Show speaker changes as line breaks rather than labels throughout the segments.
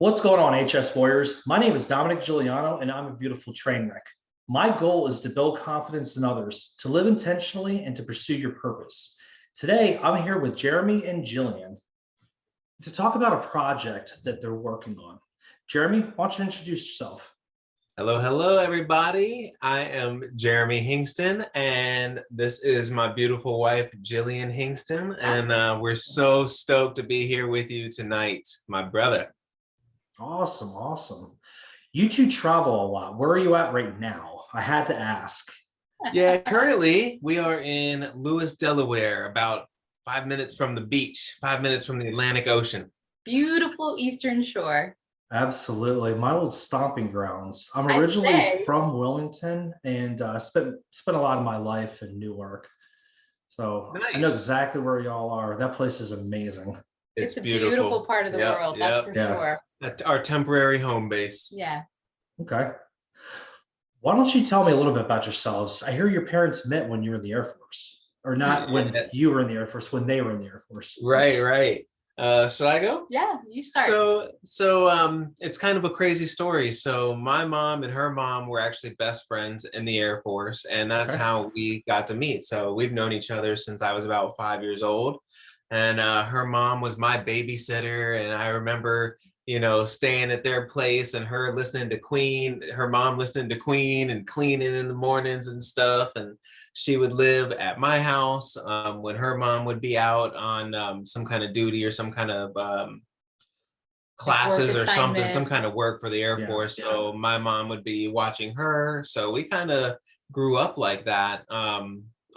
What's going on, HS Warriors? My name is Dominick and I'm a beautiful train wreck. My goal is to build confidence in others, to live intentionally, and to pursue your purpose. Today, I'm here with Jeremy and Jillian to talk about a project that they're working on. Jeremy, why don't you introduce yourself?
Hello, everybody. I am Jeremy Hingston, and this is my beautiful wife, Jillian Hingston, and we're so stoked to be here with you tonight, my brother.
Awesome. You two travel a lot. Where are you at right now? I had to ask.
Yeah, currently we are in Lewis, Delaware, about 5 minutes from the beach, 5 minutes from the Atlantic Ocean.
Beautiful Eastern Shore.
Absolutely, my old stomping grounds. I'm originally from Wilmington, and spent a lot of my life in Newark. So nice. I know exactly where y'all are. That place is amazing.
It's a beautiful part of the world, that's for sure.
Our temporary home base.
Yeah.
Okay. Why don't you tell me a little bit about yourselves? I hear your parents met when you were in the Air Force, or not when you were in the Air Force, when they were in the Air Force.
Right. Should I go?
Yeah, you start.
So it's kind of a crazy story. So my mom and her mom were actually best friends in the Air Force, and that's how we got to meet. So we've known each other since I was about 5 years old, and her mom was my babysitter, and I remember, staying at their place and her listening to Queen, her mom listening to Queen and cleaning in the mornings and stuff. And she would live at my house when her mom would be out on some kind of duty or some kind of classes or something, some kind of work for the Air Force. So my mom would be watching her. So we kind of grew up like that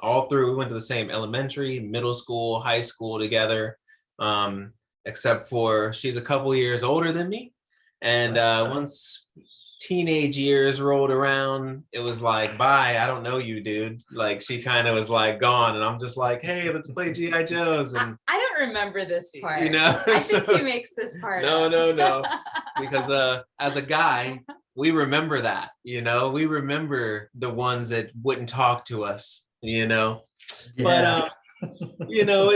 all through. We went to the same elementary, middle school, high school together. Except for she's a couple years older than me. And once teenage years rolled around, it was like, bye, I don't know you, dude. Like, she kind of was like gone, and I'm just like, hey, let's play G.I. Joes. And
I don't remember this part.
I
think he makes this part
No. Because as a guy, we remember that, we remember the ones that wouldn't talk to us, But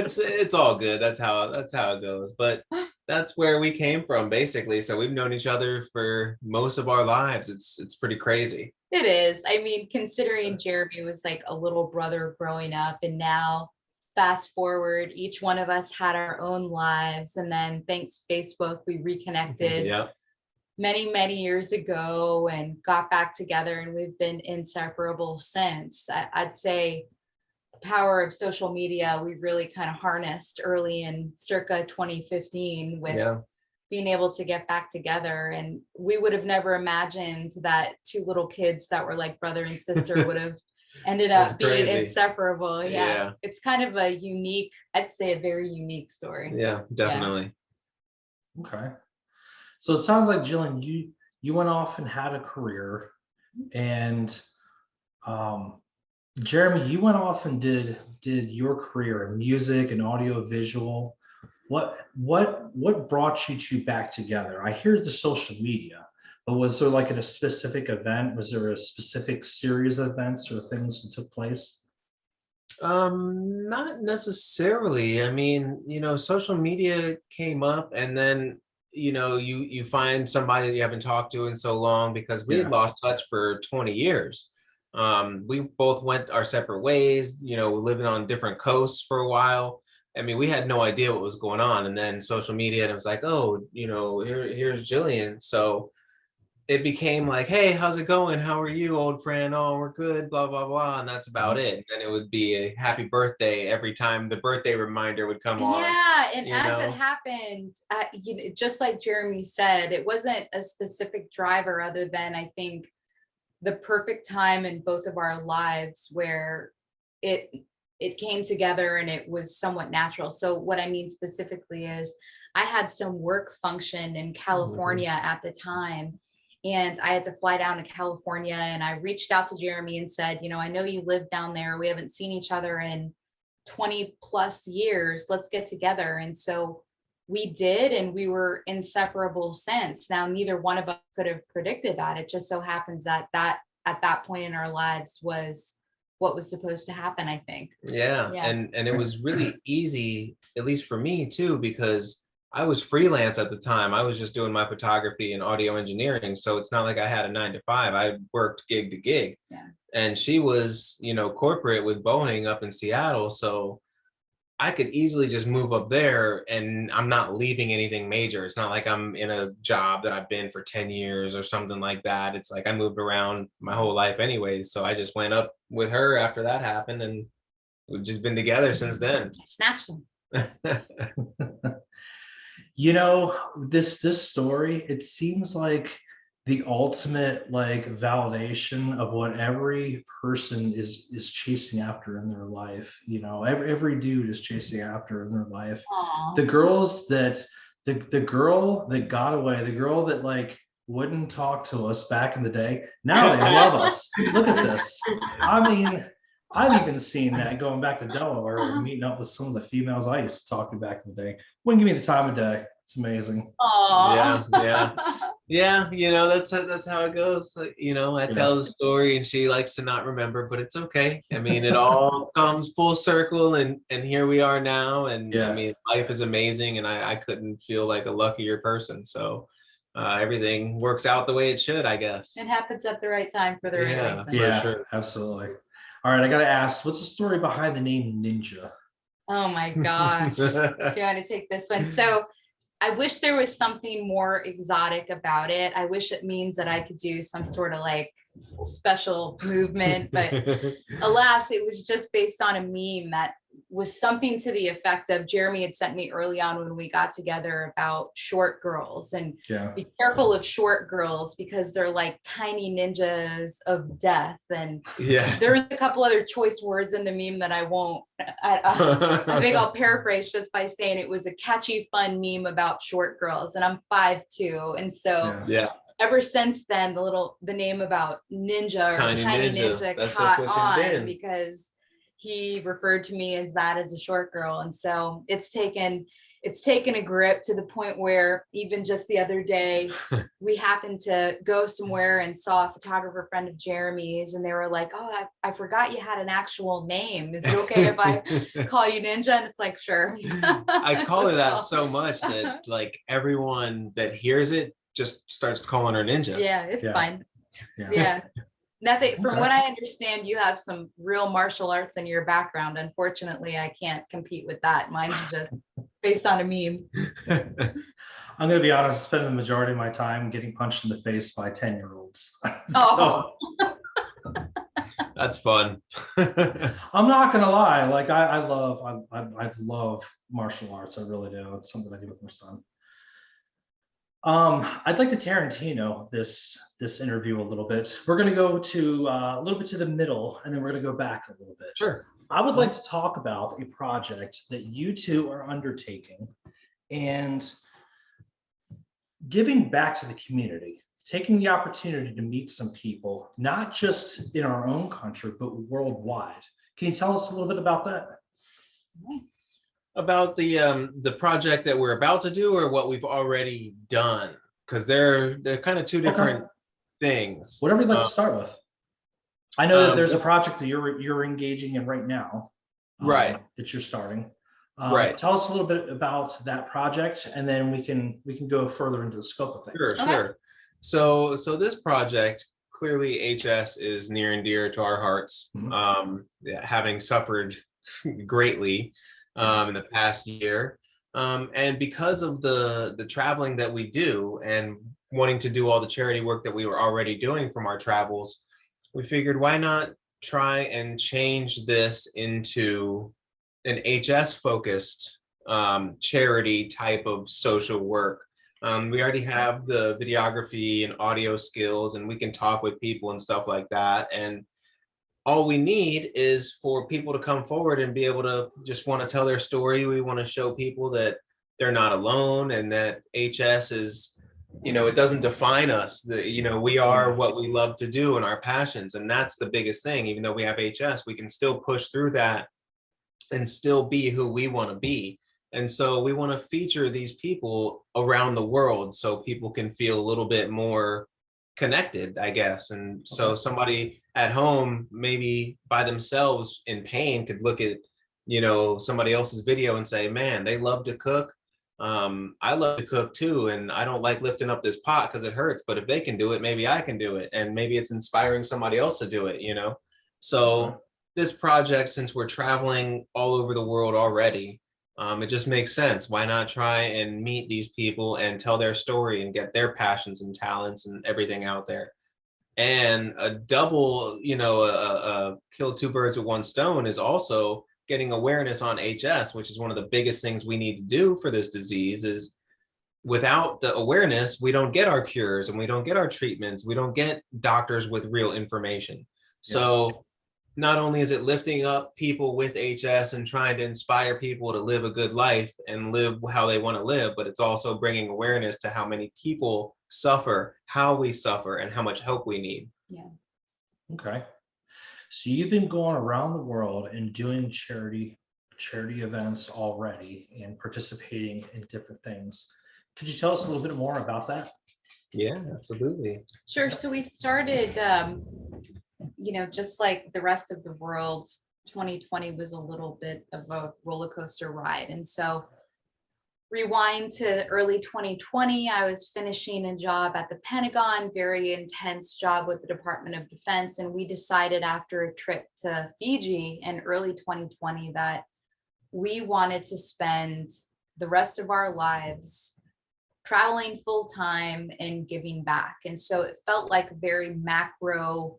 it's all good. That's how it goes. But that's where we came from, basically. So we've known each other for most of our lives. It's pretty crazy.
It is. I mean, considering Jeremy was like a little brother growing up, and now fast forward, each one of us had our own lives, and then thanks Facebook, we reconnected many years ago and got back together, and we've been inseparable since. I'd say power of social media we really kind of harnessed early in circa 2015 with being able to get back together, and we would have never imagined that two little kids that were like brother and sister would have ended up being inseparable. It's kind of a unique, I'd say a very unique story.
Definitely.
Okay, so it sounds like, Jillian, you went off and had a career, and Jeremy, you went off and did your career in music and audio visual. What brought you two back together? I hear the social media, but was there like a specific event? Was there a specific series of events or things that took place?
Not necessarily. I mean, social media came up, and then you find somebody that you haven't talked to in so long, because we had lost touch for 20 years. We both went our separate ways, living on different coasts for a while. I mean, we had no idea what was going on. And then social media, and it was like, oh, here's Jillian. So it became like, hey, how's it going? How are you, old friend? Oh, we're good, blah, blah, blah. And that's about it. And it would be a happy birthday every time the birthday reminder would come on.
Yeah, and as it happened, just like Jeremy said, it wasn't a specific driver other than, I think, the perfect time in both of our lives where it came together and it was somewhat natural. So what I mean specifically is I had some work function in California at the time, and I had to fly down to California, and I reached out to Jeremy and said, I know you live down there. We haven't seen each other in 20 plus years. Let's get together. And so we did, and we were inseparable since. Now, neither one of us could have predicted that. It just so happens that at that point in our lives was what was supposed to happen, I think.
And it was really easy, at least for me too, because I was freelance at the time. I was just doing my photography and audio engineering. So it's not like I had a 9 to 5. I worked gig to gig.
Yeah.
And she was, corporate with Boeing up in Seattle. So I could easily just move up there and I'm not leaving anything major. It's not like I'm in a job that I've been for 10 years or something like that. It's like I moved around my whole life anyways. So I just went up with her after that happened and we've just been together since then.
I snatched him.
This story, it seems like the ultimate validation of what every person is chasing after in their life. Every dude is chasing after in their life.
Aww.
The girls that the girl that got away, the girl that wouldn't talk to us back in the day, now they love us. Look at this. I mean, I've even seen that going back to Delaware and meeting up with some of the females I used to talk to back in the day. Wouldn't give me the time of day. It's amazing.
Aww.
Yeah. That's how it goes. I tell the story and she likes to not remember, but it's okay. I mean, it all comes full circle and here we are now. And I mean, life is amazing and I couldn't feel like a luckier person. So everything works out the way it should, I guess.
It happens at the right time for the right reason.
Yeah,
sure.
Absolutely. All right, I gotta ask, what's the story behind the name Ninja?
Oh my gosh. Do you want to take this one? So I wish there was something more exotic about it. I wish it means that I could do some sort of special movement, but alas, it was just based on a meme that was something to the effect of Jeremy had sent me early on when we got together about short girls and be careful of short girls because they're like tiny ninjas of death. And there was a couple other choice words in the meme that I won't, I think I'll paraphrase just by saying it was a catchy, fun meme about short girls. And I'm 5'2". And so ever since then, the name about ninja or tiny ninja caught on because he referred to me as that as a short girl. And so it's taken a grip to the point where even just the other day, we happened to go somewhere and saw a photographer friend of Jeremy's and they were like, oh, I forgot you had an actual name. Is it okay if I call you Ninja? And it's like, sure.
I call her that so much that everyone that hears it just starts calling her Ninja.
Yeah, it's fine. Yeah. Nothing. From what I understand, you have some real martial arts in your background. Unfortunately, I can't compete with that. Mine's just based on a meme.
I'm going to be honest, I spend the majority of my time getting punched in the face by 10-year-olds.
That's fun.
I'm not going to lie. I love martial arts. I really do. It's something I do with my son. I'd like to Tarantino this interview a little bit. We're going to go to a little bit to the middle, and then we're going to go back a little bit.
Sure.
I would like to talk about a project that you two are undertaking and giving back to the community, taking the opportunity to meet some people, not just in our own country, but worldwide. Can you tell us a little bit about that?
About the project that we're about to do or what we've already done? Because they're kind of two different things.
Whatever you'd like to start with. I know that there's a project that you're engaging in right now,
right? That
you're starting.
Right.
Tell us a little bit about that project, and then we can go further into the scope of things.
Sure. So this project, clearly HS is near and dear to our hearts. Having suffered greatly in the past year, and because of the traveling that we do and wanting to do all the charity work that we were already doing from our travels, we figured why not try and change this into an HS focused charity type of social work. We already have the videography and audio skills and we can talk with people and stuff like that, and all we need is for people to come forward and be able to just want to tell their story. We want to show people that they're not alone and that HS is, it doesn't define us. We are what we love to do and our passions. And that's the biggest thing. Even though we have HS, we can still push through that and still be who we want to be. And so we want to feature these people around the world so people can feel a little bit more connected, I guess. And so somebody at home, maybe by themselves in pain, could look at, somebody else's video and say, man, they love to cook. I love to cook too, and I don't like lifting up this pot because it hurts, but if they can do it, maybe I can do it, and maybe it's inspiring somebody else to do it, you know? So this project, since we're traveling all over the world already, it just makes sense. Why not try and meet these people and tell their story and get their passions and talents and everything out there? And a double, a kill two birds with one stone is also getting awareness on HS, which is one of the biggest things we need to do for this disease. Is without the awareness, we don't get our cures and we don't get our treatments. We don't get doctors with real information. So not only is it lifting up people with HS and trying to inspire people to live a good life and live how they want to live, but it's also bringing awareness to how many people suffer, how we suffer, and how much help we need.
Yeah.
Okay. So you've been going around the world and doing charity events already and participating in different things. Could you tell us a little bit more about that?
Yeah, absolutely.
Sure. So we started, just like the rest of the world, 2020 was a little bit of a roller coaster ride. And so rewind to early 2020, I was finishing a job at the Pentagon, very intense job with the Department of Defense. And we decided after a trip to Fiji in early 2020 that we wanted to spend the rest of our lives traveling full time and giving back. And so it felt like a very macro,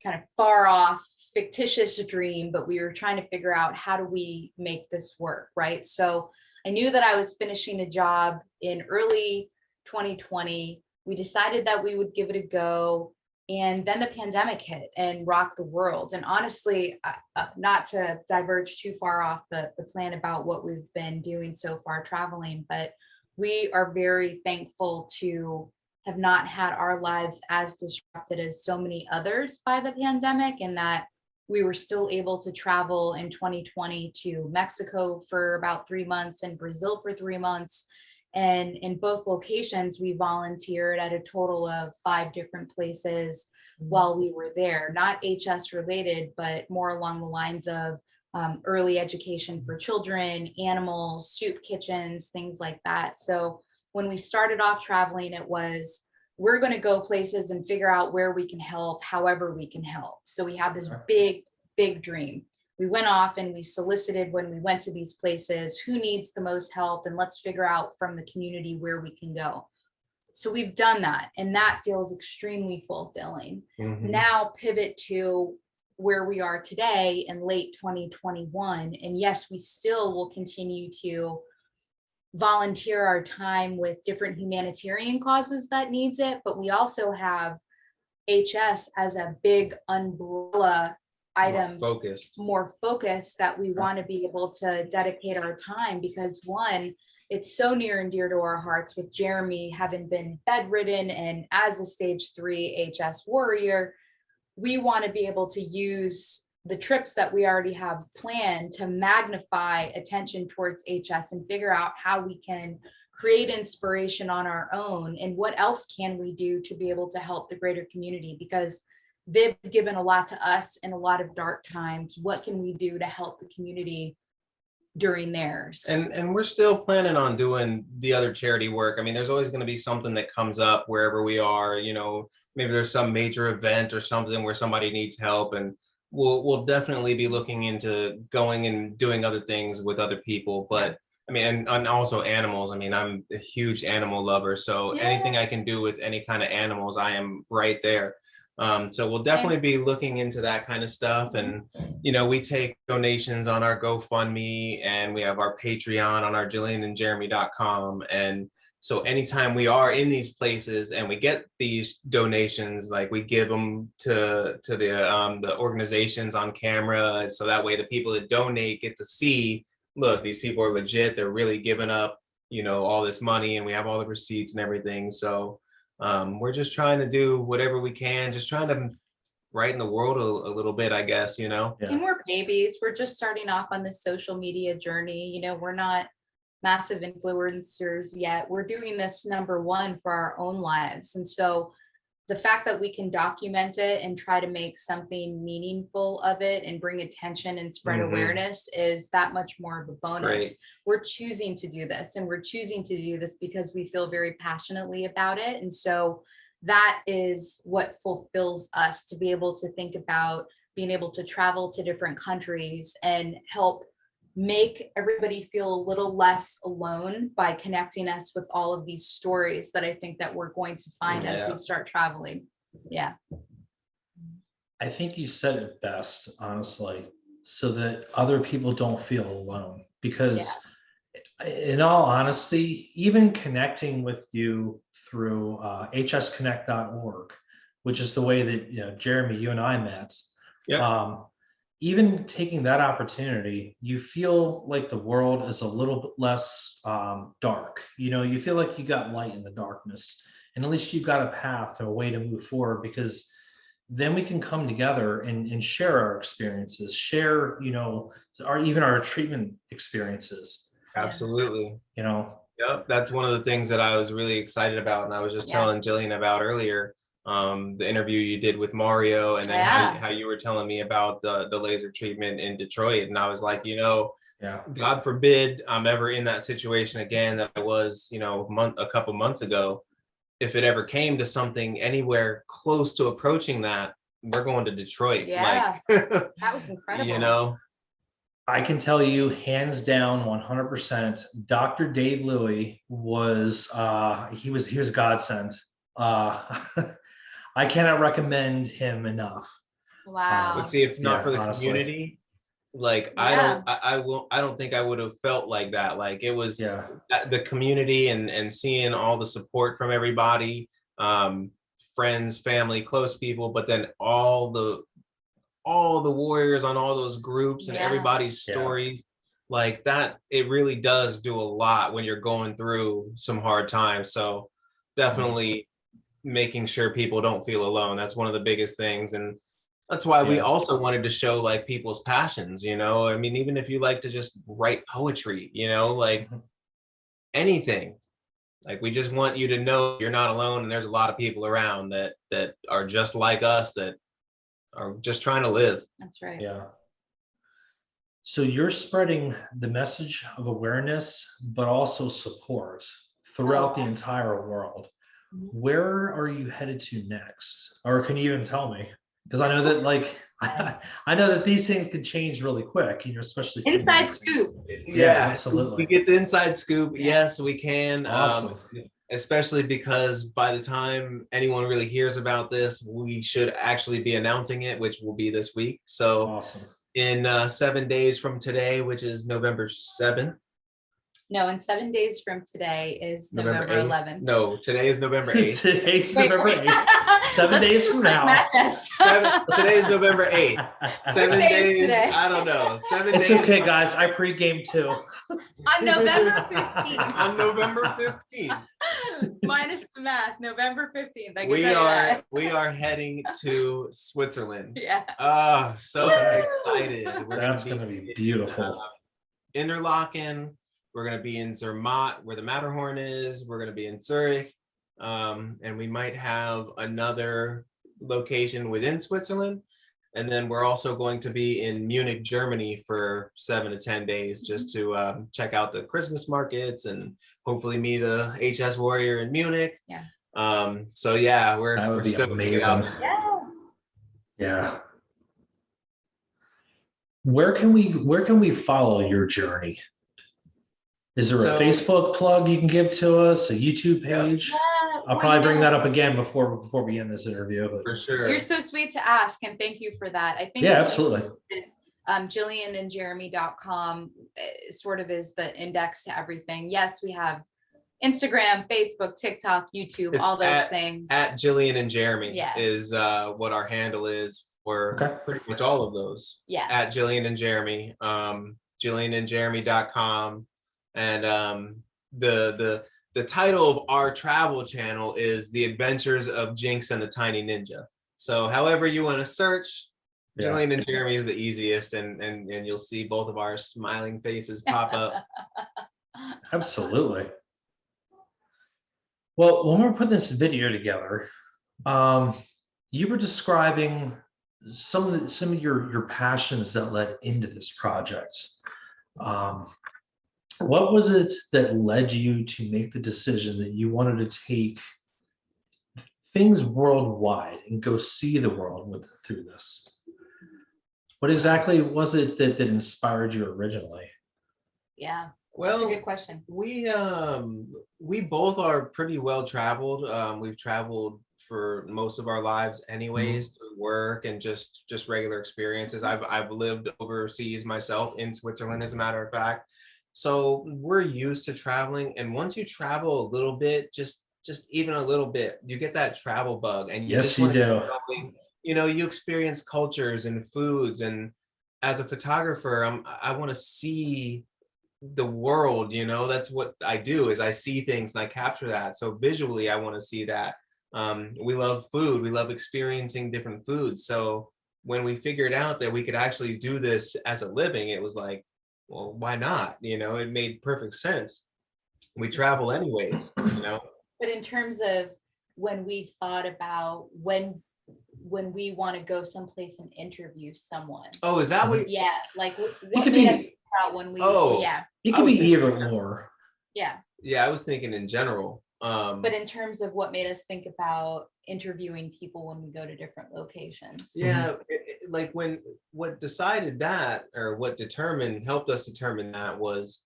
kind of far off, fictitious dream, but we were trying to figure out how do we make this work, right? So I knew that I was finishing a job in early 2020. We decided that we would give it a go. And then the pandemic hit and rocked the world. And honestly, not to diverge too far off the plan about what we've been doing so far traveling, but we are very thankful to have not had our lives as disrupted as so many others by the pandemic, and that we were still able to travel in 2020 to Mexico for about 3 months and Brazil for 3 months. And in both locations, we volunteered at a total of 5 different places while we were there, not HS related, but more along the lines of early education for children, animals, soup kitchens, things like that. So when we started off traveling, it was, we're going to go places and figure out where we can help, however we can help. So we had this big dream. We went off and we solicited when we went to these places, who needs the most help, and let's figure out from the community where we can go. So we've done that, and that feels extremely fulfilling.
Mhm.
Now pivot to where we are today in late 2021. And yes, we still will continue to volunteer our time with different humanitarian causes that needs it, but we also have HS as a big umbrella item, more focused, that we want to be able to dedicate our time, because one, it's so near and dear to our hearts with Jeremy having been bedridden and as a stage 3 HS warrior. We want to be able to use the trips that we already have planned to magnify attention towards HS and figure out how we can create inspiration on our own, and what else can we do to be able to help the greater community, because they've given a lot to us in a lot of dark times. What can we do to help the community during theirs?
And we're still planning on doing the other charity work. I mean, there's always going to be something that comes up wherever we are, maybe there's some major event or something where somebody needs help, and we'll definitely be looking into going and doing other things with other people. But I mean, and also animals. I mean, I'm a huge animal lover, so anything I can do with any kind of animals, I am right there. So we'll definitely be looking into that kind of stuff. And, we take donations on our GoFundMe, and we have our Patreon on our JillianandJeremy.com. And so anytime we are in these places and we get these donations, like we give them to the organizations on camera. So that way the people that donate get to see, look, these people are legit. They're really giving up, all this money, and we have all the receipts and everything. So we're just trying to do whatever we can, just trying to brighten the world a little bit, I guess,
And we're babies. We're just starting off on this social media journey. We're not massive influencers yet. We're doing this, number one, for our own lives. And so the fact that we can document it and try to make something meaningful of it and bring attention and spread awareness is that much more of a bonus. We're choosing to do this, and we're choosing to do this because we feel very passionately about it. And so that is what fulfills us, to be able to think about being able to travel to different countries and help make everybody feel a little less alone by connecting us with all of these stories that I think that we're going to find as we start traveling. Yeah.
I think you said it best, honestly, so that other people don't feel alone. Because in all honesty, even connecting with you through hsconnect.org, which is the way that, Jeremy, you and I met. Even taking that opportunity, you feel like the world is a little bit less dark. You feel like you got light in the darkness, and at least you've got a path or a way to move forward, because then we can come together and share our experiences, share, our treatment experiences.
Absolutely.
Yep.
That's one of the things that I was really excited about. And I was just telling Jillian about earlier, the interview you did with Mario, and then how you were telling me about the laser treatment in Detroit. And I was like, God forbid I'm ever in that situation again that I was, a couple months ago. If it ever came to something anywhere close to approaching that, we're going to Detroit.
That was incredible.
I can tell you hands down 100%, Dr. Dave Louie was he was a godsend. I cannot recommend him enough.
Wow.
But see, if not for the community, I don't think I would have felt like that. Like, it was the community and seeing all the support from everybody, friends, family, close people, but then all the warriors on all those groups and everybody's stories like that. It really does do a lot when you're going through some hard times. So definitely making sure people don't feel alone. That's one of the biggest things. And that's why we also wanted to show like people's passions, I mean, even if you like to just write poetry, like anything, like we just want you to know you're not alone. And there's a lot of people around that are just like us, that are just trying to live.
That's right.
Yeah. So you're spreading the message of awareness, but also support throughout the entire world. Where are you headed to next? Or can you even tell me? Because I know that I know that these things can change really quick, especially
inside scoop.
Yeah, absolutely.
We get the inside scoop. Yes, we can.
Awesome.
Especially because by the time anyone really hears about this, we should actually be announcing it, which will be this week. So
awesome.
In 7 days from today, which is November 7th.
No, in 7 days from today is November 11th.
No, today is November 8th.
Today's November 8th. 7 days from now.
Today is November 8th. 7 days. Today. I don't know. 7 days.
It's okay, guys. I pregame too.
On November 15th.
On November 15th.
Minus the math. November 15th.
We are heading to Switzerland.
Yeah.
So excited.
That's going to be beautiful.
Interlaken. We're going to be in Zermatt, where the Matterhorn is. We're going to be in Zurich. And we might have another location within Switzerland. And then we're also going to be in Munich, Germany for 7 to 10 days, just to check out the Christmas markets and hopefully meet a HS warrior in Munich.
Yeah.
So yeah, we're still
amazing. Yeah. Where can we follow your journey? Is there a Facebook plug you can give to us, a YouTube page? I'll probably bring that up again before we end this interview. But.
For sure.
You're so sweet to ask, and thank you for that. I think
absolutely.
JillianandJeremy.com sort of is the index to everything. Yes, we have Instagram, Facebook, TikTok, YouTube, all those things.
At Jillian and Jeremy is what our handle is for pretty much all of those.
Yeah.
At Jillian and Jeremy, JillianandJeremy.com. And the title of our travel channel is The Adventures of Jinx and the Tiny Ninja. So however you want to search, Jillian and Jeremy is the easiest, and you'll see both of our smiling faces pop up.
Absolutely. Well, when we're putting this video together, You were describing some of your passions that led into this project. Um, what was it that led you to make the decision that you wanted to take things worldwide and go see the world through this? What exactly was it that inspired you originally?
Yeah, that's a
Well,
good question.
we both are pretty well traveled. We've traveled for most of our lives anyways, through work and just regular experiences. I've lived overseas myself, in Switzerland, as a matter of fact. So we're used to traveling, and once you travel a little bit, just even a little bit, you get that travel bug, and you
Yes,
just
you
want to
do.
keep going. You experience cultures and foods, and as a photographer, I want to see the world. That's what I do, is I see things and I capture that. So visually I want to see that. We love food, we love experiencing different foods. So when we figured out that we could actually do this as a living, it was like, well, why not? It made perfect sense. We travel anyways.
But in terms of when we thought about when we want to go someplace and interview someone.
Oh, is that what?
Yeah, like
It
what
could
made us
be.
think about when we
Oh,
yeah,
It
I
could
was
be
thinking,
either or.
yeah.
yeah, I was thinking in general.
But in terms of what made us think about interviewing people when we go to different locations.
Yeah, like what decided that, or what helped us determine that, was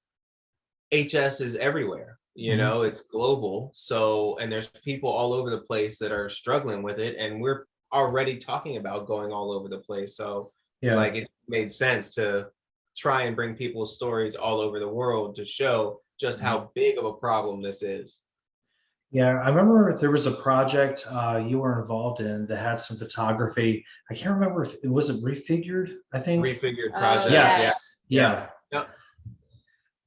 HS is everywhere. It's global. So, and there's people all over the place that are struggling with it, and we're already talking about going all over the place. So it's
Yeah.
like it made sense to try and bring people's stories all over the world to show just how big of a problem this is.
Yeah, I remember there was a project you were involved in that had some photography. I can't remember if it was Refigured, I think.
Refigured
Oh,
Project.
yeah.
Yes. Yeah.
Yeah.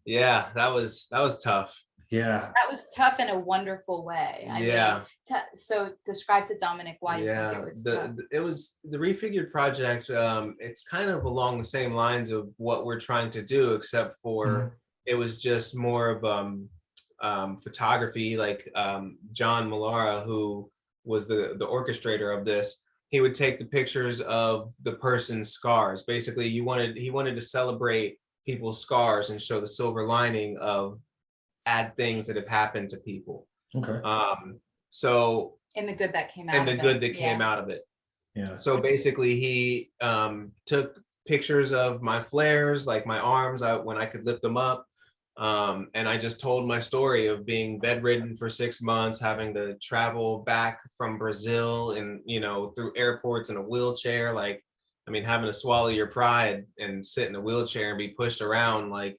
Yeah, that was tough.
Yeah.
That was tough in a wonderful way. I
Yeah.
mean, so describe to Dominic why you think it was tough.
It was the Refigured Project. It's kind of along the same lines of what we're trying to do, except for it was just more of photography. Like John Millara, who was the orchestrator of this, he would take the pictures of the person's scars. Basically, he wanted to celebrate people's scars and show the silver lining of bad things that have happened to people.
Okay.
So
and the good that came out
and the
of
good
it.
that came out of it.
Yeah.
So basically, he took pictures of my flares, like my arms, when I could lift them up. And I just told my story of being bedridden for 6 months, having to travel back from Brazil and, through airports in a wheelchair. Like, I mean, having to swallow your pride and sit in a wheelchair and be pushed around, like,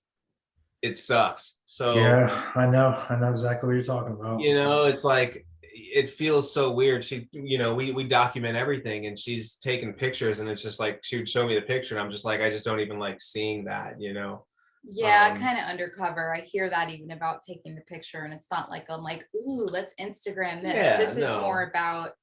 it sucks. So,
Yeah, I know exactly what you're talking about.
it's like, it feels so weird. We document everything, and she's taking pictures, and it's just like, she would show me the picture, and I'm just like, I just don't even like seeing that.
Yeah, kind of undercover. I hear that even about taking the picture, and it's not like I'm like, ooh, let's Instagram this.
Yeah,
this is
no.
more about,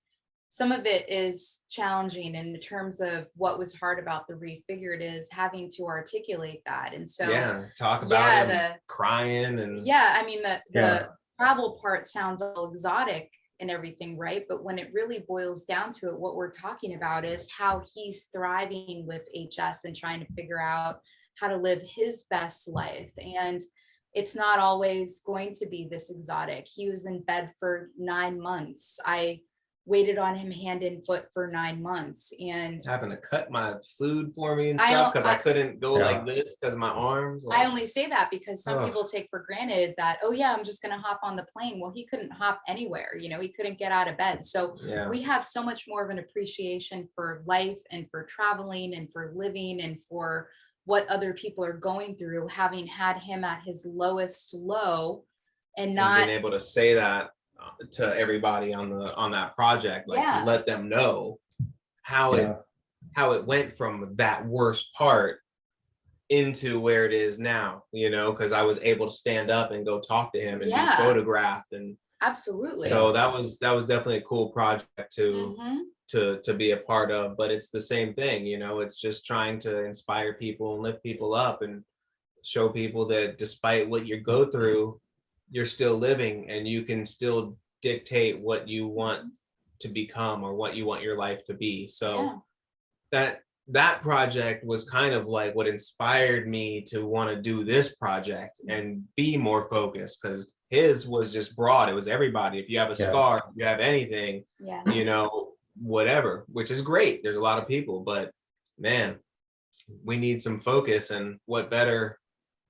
some of it is challenging in terms of what was hard about the Refigured is having to articulate that. And so
talk about him crying and
I mean the travel part sounds all exotic and everything, right? But when it really boils down to it, what we're talking about is how he's thriving with HS and trying to figure out how to live his best life. And it's not always going to be this exotic. He was in bed for 9 months. I waited on him hand and foot for 9 months, and
having to cut my food for me and stuff because I couldn't go like this because my arms.
I only say that because some people take for granted that, oh yeah, I'm just going to hop on the plane. Well, he couldn't hop anywhere. He couldn't get out of bed. So we have so much more of an appreciation for life and for traveling and for living and for what other people are going through, having had him at his lowest low and not
being able to say that to everybody on that project, like let them know how it went from that worst part into where it is now, because I was able to stand up and go talk to him and be photographed. And
absolutely,
so that was definitely a cool project to be a part of. But it's the same thing, it's just trying to inspire people and lift people up and show people that despite what you go through, you're still living and you can still dictate what you want to become or what you want your life to be. So
Yeah.
that project was kind of like what inspired me to want to do this project and be more focused, because his was just broad. It was everybody. If you have a scar, if you have anything, you know, whatever, which is great. There's a lot of people, but man, we need some focus. And what better,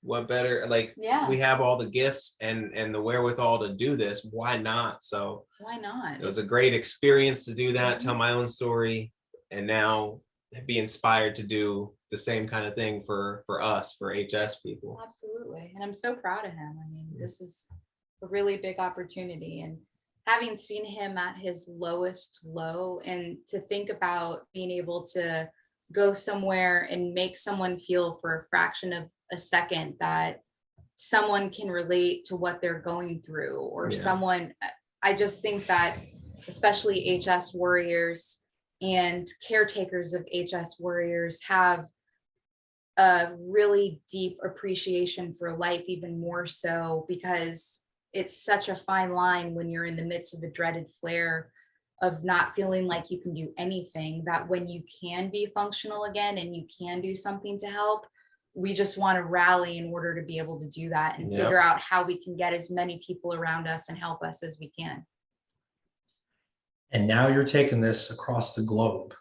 like, we have all the gifts and the wherewithal to do this. Why not? So
why not?
It was a great experience to do that, tell my own story, and now be inspired to do the same kind of thing for us, for HS people.
Absolutely. And I'm so proud of him. I mean, this is a really big opportunity, and having seen him at his lowest low, and to think about being able to go somewhere and make someone feel for a fraction of a second that someone can relate to what they're going through, or someone, I just think that especially HS warriors and caretakers of HS warriors have a really deep appreciation for life, even more so because it's such a fine line when you're in the midst of a dreaded flare of not feeling like you can do anything, that when you can be functional again and you can do something to help, we just want to rally in order to be able to do that and figure out how we can get as many people around us and help us as we can.
And now you're taking this across the globe.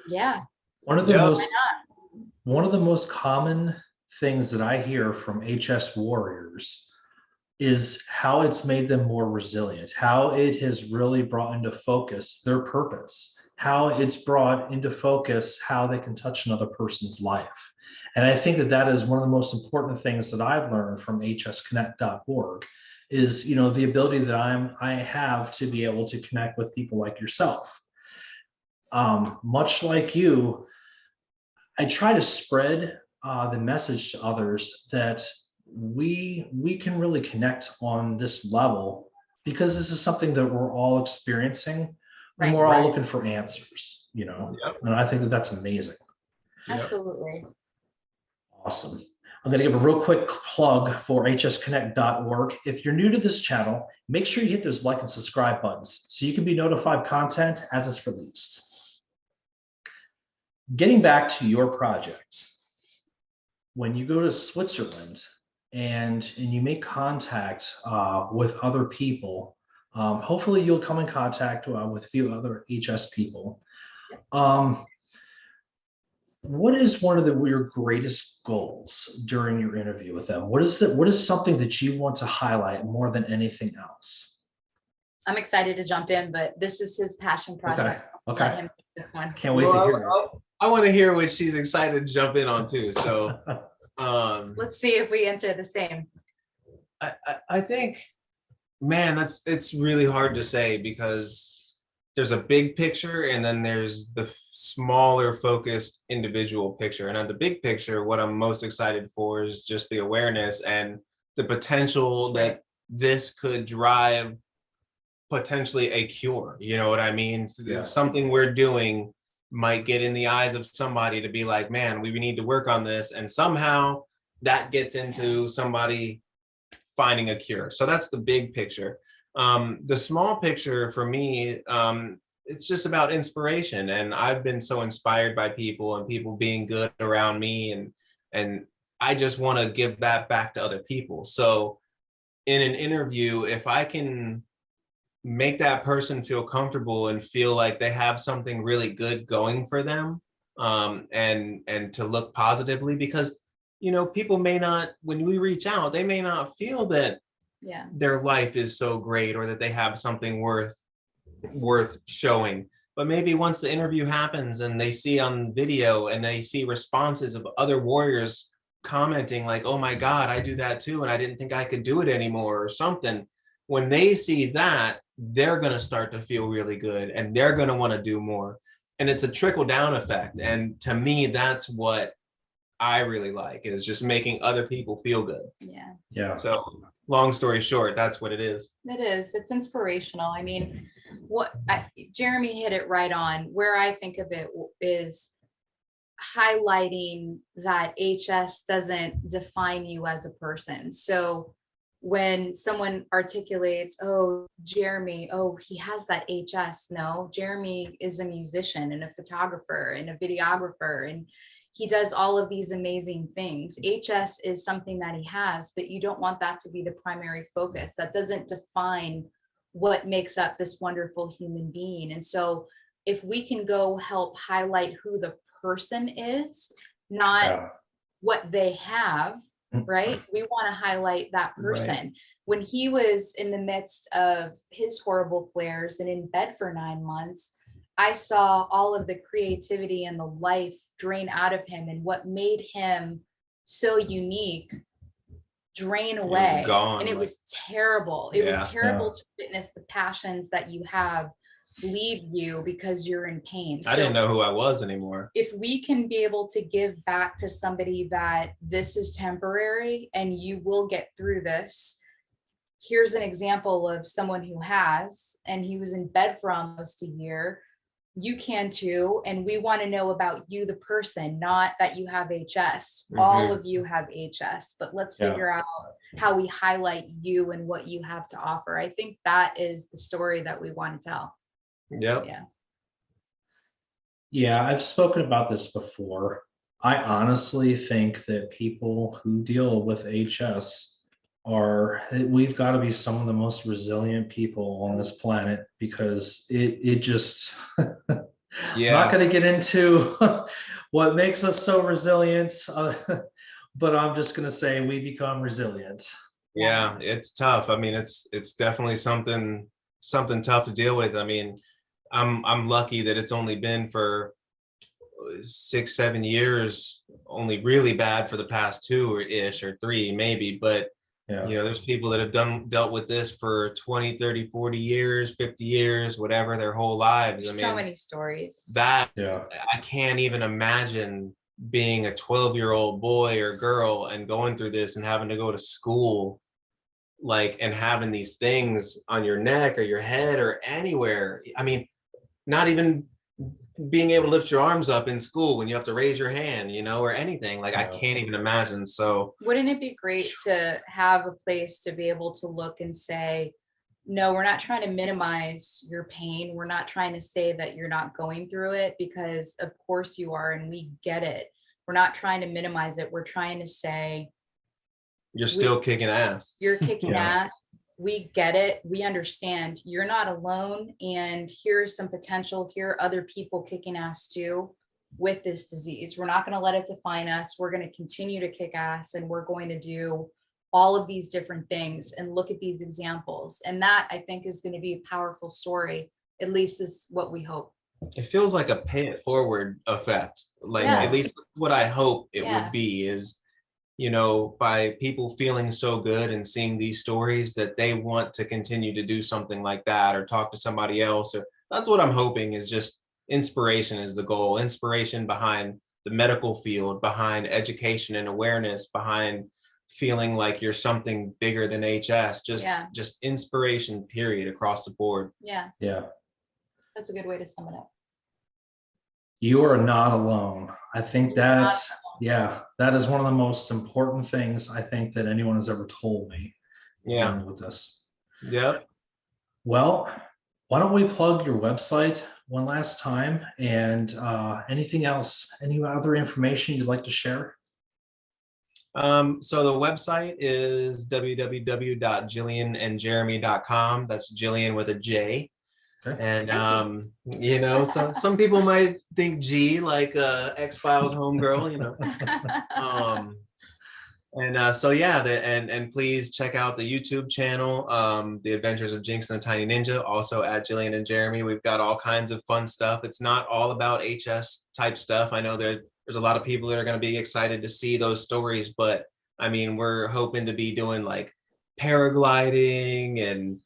Yeah.
One of the most common things that I hear from HS warriors is how it's made them more resilient, how it has really brought into focus their purpose, how it's brought into focus how they can touch another person's life. And I think that that is one of the most important things that I've learned from hsconnect.org is, you know, the ability that I have to be able to connect with people like yourself. Much like you, I try to spread the message to others that we can really connect on this level, because this is something that we're all experiencing, and we're all looking for answers, you know. And I think that that's amazing.
Absolutely.
Awesome. I'm going to give a real quick plug for hsconnect.org. If you're new to this channel, make sure you hit those like and subscribe buttons so you can be notified content as it's released. Getting back to your project, when you go to Switzerland and you make contact with other people, hopefully you'll come in contact with a few other HS people. What is one of your greatest goals during your interview with them? What is something that you want to highlight more than anything else?
I'm excited to jump in, but this is his passion project.
Okay.
Let him take this one.
Can't wait to hear it.
I want to hear what she's excited to jump in on too. So
let's see if we answer the same.
I think, man, it's really hard to say, because there's a big picture and then there's the smaller focused individual picture. And on the big picture, what I'm most excited for is just the awareness and the potential that this could drive potentially a cure. You know what I mean? Something we're doing might get in the eyes of somebody to be like, man, we need to work on this. And somehow that gets into somebody finding a cure. So that's the big picture. The small picture for me, it's just about inspiration. And I've been so inspired by people and people being good around me. And I just want to give that back to other people. So in an interview, if I can make that person feel comfortable and feel like they have something really good going for them, and to look positively, because, you know, people may not, when we reach out, they may not feel that their life is so great or that they have something worth showing. But maybe once the interview happens and they see on video and they see responses of other warriors commenting like, oh my God, I do that too, and I didn't think I could do it anymore, or something. When they see that, they're going to start to feel really good and they're going to want to do more. And it's a trickle down effect. And to me, that's what I really like, is just making other people feel good. Yeah. So long story short, that's what it is.
It is. It's inspirational. I mean, Jeremy hit it right on. Where I think of it is highlighting that HS doesn't define you as a person. So when someone articulates, oh, Jeremy, oh, he has that HS. No, Jeremy is a musician and a photographer and a videographer, and he does all of these amazing things. HS is something that he has, but you don't want that to be the primary focus. That doesn't define what makes up this wonderful human being. And so if we can go help highlight who the person is, not
Yeah.
what they have, right? We want to highlight that person.
Right.
When he was in the midst of his horrible flares and in bed for 9 months, I saw all of the creativity and the life drain out of him, and what made him so unique drain away.
Gone,
and it
like,
was terrible. It
yeah,
was terrible
yeah.
to witness the passions that you have leave you because you're in pain.
I didn't know who I was anymore.
If we can be able to give back to somebody that this is temporary and you will get through this. Here's an example of someone who has, and he was in bed for almost a year. You can too. And we want to know about you, the person, not that you have HS. All of you have HS, but let's figure out how we highlight you and what you have to offer. I think that is the story that we want to tell.
Yep.
Yeah.
Yeah, I've spoken about this before. I honestly think that people who deal with HS we've got to be some of the most resilient people on this planet, because it just,
Yeah.
I'm not going to get into what makes us so resilient, but I'm just going to say we become resilient.
Yeah, it's tough. I mean, it's definitely something tough to deal with. I mean, I'm lucky that it's only been for 6-7 years, only really bad for the past 2-ish or 3 maybe, but you know, there's people that have dealt with this for 20, 30, 40 years, 50 years, whatever, their whole lives. I mean,
so many stories.
That I can't even imagine being a 12-year-old boy or girl and going through this and having to go to school, like, and having these things on your neck or your head or anywhere. I mean, not even being able to lift your arms up in school when you have to raise your hand, you know, or anything. Like, I can't even imagine. So
wouldn't it be great to have a place to be able to look and say, no, we're not trying to minimize your pain. We're not trying to say that you're not going through it, because of course you are, and we get it. We're not trying to minimize it. We're trying to say,
you're still kicking ass.
You're kicking ass. We get it. We understand you're not alone. And here's some potential. Here are other people kicking ass too with this disease. We're not going to let it define us. We're going to continue to kick ass, and we're going to do all of these different things and look at these examples. And that, I think, is going to be a powerful story. At least is what we hope.
It feels like a pay it forward effect. Like, at least what I hope it would be is, you know, by people feeling so good and seeing these stories, that they want to continue to do something like that or talk to somebody else. Or that's what I'm hoping, is just inspiration is the goal. Inspiration behind the medical field, behind education and awareness, behind feeling like you're something bigger than HS. Just inspiration, period, across the board.
Yeah. That's a good way to sum it up.
You are not alone. I think that is one of the most important things I think that anyone has ever told me. With this.
Yep.
Well, why don't we plug your website one last time, and anything else, any other information you'd like to share?
So the website is www.jillianandjeremy.com. That's Jillian with a J.
Okay.
And you know, some people might think G, like X-Files homegirl, you know. So yeah, and please check out the YouTube channel, The Adventures of Jinx and the Tiny Ninja, also at Jillian and Jeremy. We've got all kinds of fun stuff. It's not all about HS type stuff. I know there's a lot of people that are going to be excited to see those stories, but I mean, we're hoping to be doing like paragliding and,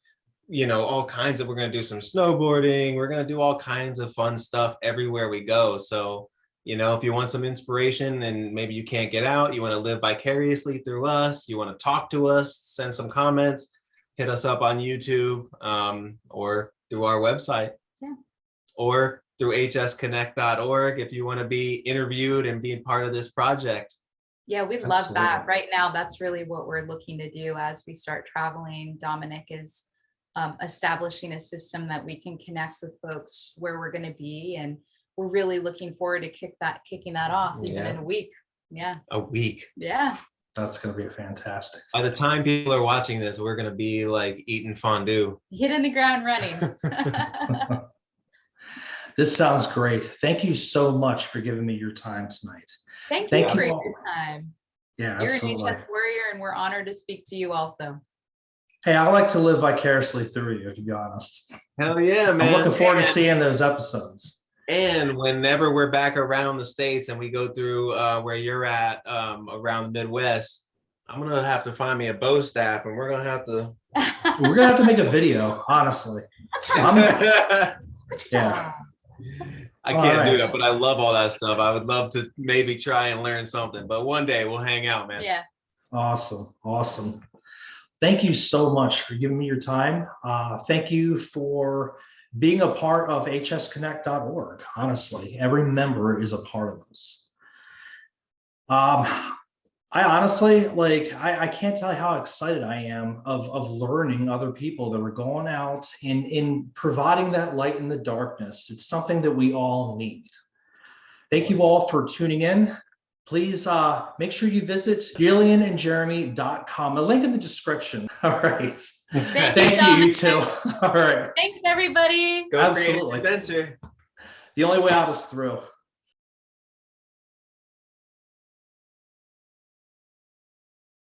you know, all kinds of, we're going to do some snowboarding. We're going to do all kinds of fun stuff everywhere we go. So, you know, if you want some inspiration and maybe you can't get out, you want to live vicariously through us, you want to talk to us, send some comments, hit us up on YouTube, or through our website, or through hsconnect.org if you want to be interviewed and be part of this project.
Yeah, we love that.
Absolutely.
Right now, that's really what we're looking to do as we start traveling. Dominick is establishing a system that we can connect with folks where we're going to be, and we're really looking forward to kicking that off even in a week. Yeah.
A week.
Yeah.
That's going to be fantastic.
By the time people are watching this, we're going to be like eating fondue.
Hitting the ground running.
This sounds great. Thank you so much for giving me your time tonight.
Thank
Thank
you
you
for
all.
your time.
Yeah,
You're
absolutely.
an HS warrior, and we're honored to speak to you also.
Hey, I like to live vicariously through you, to be honest.
Hell yeah, man.
I'm looking forward to seeing those episodes.
And whenever we're back around the States and we go through where you're at around the Midwest, I'm going to have to find me a bow staff, and we're going to have to.
We're going to have to make a video, honestly. Yeah.
I can't do that, but I love all that stuff. I would love to maybe try and learn something, but one day we'll hang out, man.
Yeah.
Awesome. Awesome. Thank you so much for giving me your time. Thank you for being a part of hsconnect.org. Honestly, every member is a part of this. I honestly, I can't tell you how excited I am of learning other people that are going out in providing that light in the darkness. It's something that we all need. Thank you all for tuning in. Please make sure you visit JillianandJeremy.com. A link in the description. All right. Thank you, you too. All right.
Thanks, everybody.
Go
Absolutely.
create an adventure.
The only way out is through.